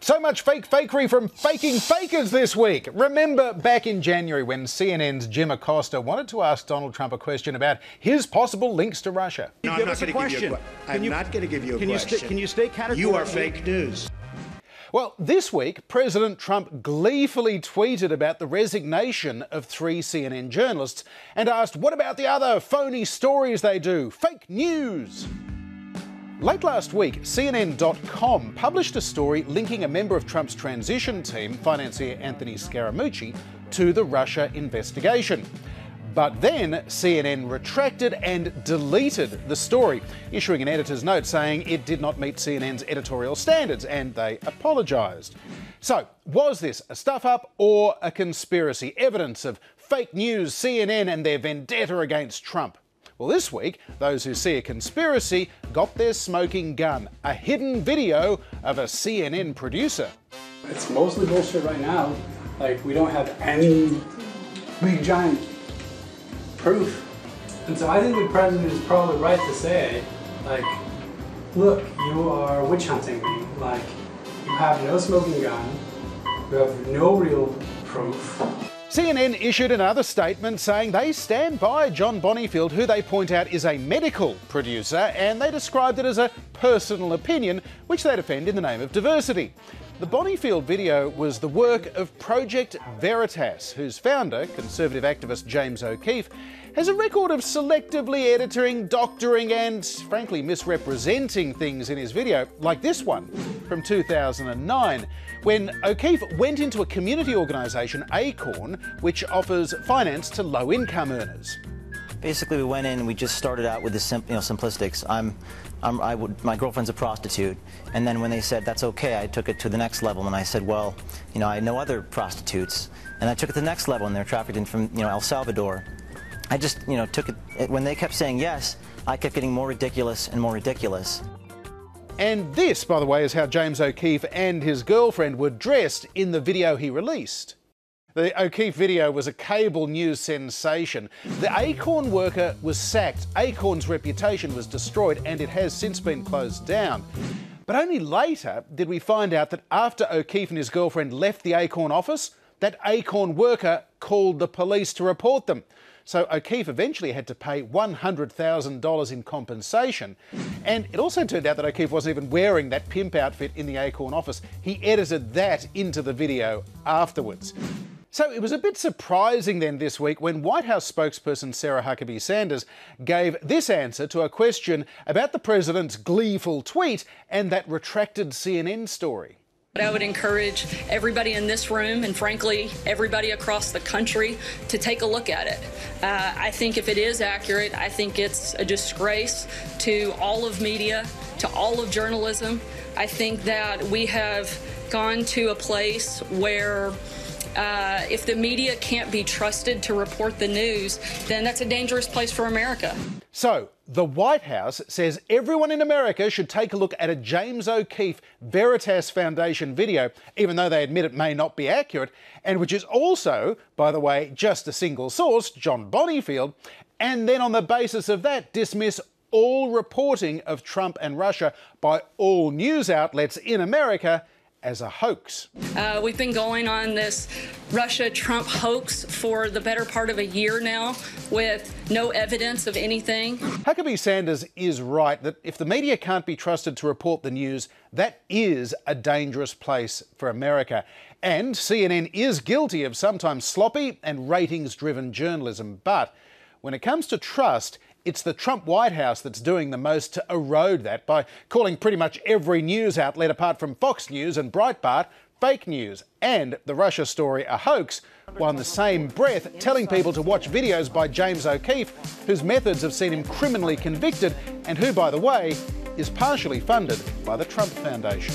So much fake fakery from faking fakers this week. Remember back in January when CNN's Jim Acosta wanted to ask Donald Trump a question about his possible links to Russia? No, I'm not going to give you a question. I'm not going to give you a question. Can you stay categorically? You are fake news. Well, this week, President Trump gleefully tweeted about the resignation of 3 CNN journalists and asked, what about the other phony stories they do? Fake news! Late last week, CNN.com published a story linking a member of Trump's transition team, financier Anthony Scaramucci, to the Russia investigation. But then CNN retracted and deleted the story, issuing an editor's note saying it did not meet CNN's editorial standards, and they apologised. So, was this a stuff-up or a conspiracy? Evidence of fake news, CNN and their vendetta against Trump. Well, this week, those who see a conspiracy got their smoking gun, a hidden video of a CNN producer. It's mostly bullshit right now. Like, we don't have any big giant proof. And so I think the president is probably right to say, like, look, you are witch hunting me. Like, you have no smoking gun, you have no real proof. CNN issued another statement saying they stand by John Bonifield, who they point out is a medical producer, and they described it as a personal opinion, which they defend in the name of diversity. The Bonifield video was the work of Project Veritas, whose founder, conservative activist James O'Keefe, has a record of selectively editing, doctoring and, frankly, misrepresenting things in his video, like this one from 2009, when O'Keefe went into a community organisation, Acorn, which offers finance to low-income earners. Basically, we went in and we just started out with the simplistics. My girlfriend's a prostitute, and then when they said that's okay, I took it to the next level, and I said, well, I know other prostitutes, and I took it to the next level, and they're trafficked in from El Salvador. I just took it. When they kept saying yes, I kept getting more ridiculous and more ridiculous. And this, by the way, is how James O'Keefe and his girlfriend were dressed in the video he released. The O'Keefe video was a cable news sensation. The Acorn worker was sacked, Acorn's reputation was destroyed, and it has since been closed down. But only later did we find out that after O'Keefe and his girlfriend left the Acorn office, that Acorn worker called the police to report them. So O'Keefe eventually had to pay $100,000 in compensation. And it also turned out that O'Keefe wasn't even wearing that pimp outfit in the Acorn office. He edited that into the video afterwards. So it was a bit surprising then this week when White House spokesperson Sarah Huckabee Sanders gave this answer to a question about the president's gleeful tweet and that retracted CNN story. I would encourage everybody in this room and, frankly, everybody across the country to take a look at it. I think if it is accurate, I think it's a disgrace to all of media, to all of journalism. I think that we have gone to a place where if the media can't be trusted to report the news, then that's a dangerous place for America. So, the White House says everyone in America should take a look at a James O'Keefe Veritas Foundation video, even though they admit it may not be accurate, and which is also, by the way, just a single source, John Bonifield, and then on the basis of that dismiss all reporting of Trump and Russia by all news outlets in America as a hoax. We've been going on this Russia-Trump hoax for the better part of a year now with no evidence of anything. Huckabee Sanders is right that if the media can't be trusted to report the news, that is a dangerous place for America. And CNN is guilty of sometimes sloppy and ratings-driven journalism. But when it comes to trust, it's the Trump White House that's doing the most to erode that by calling pretty much every news outlet apart from Fox News and Breitbart fake news and the Russia story a hoax, while in the same breath telling people to watch videos by James O'Keefe, whose methods have seen him criminally convicted and who, by the way, is partially funded by the Trump Foundation.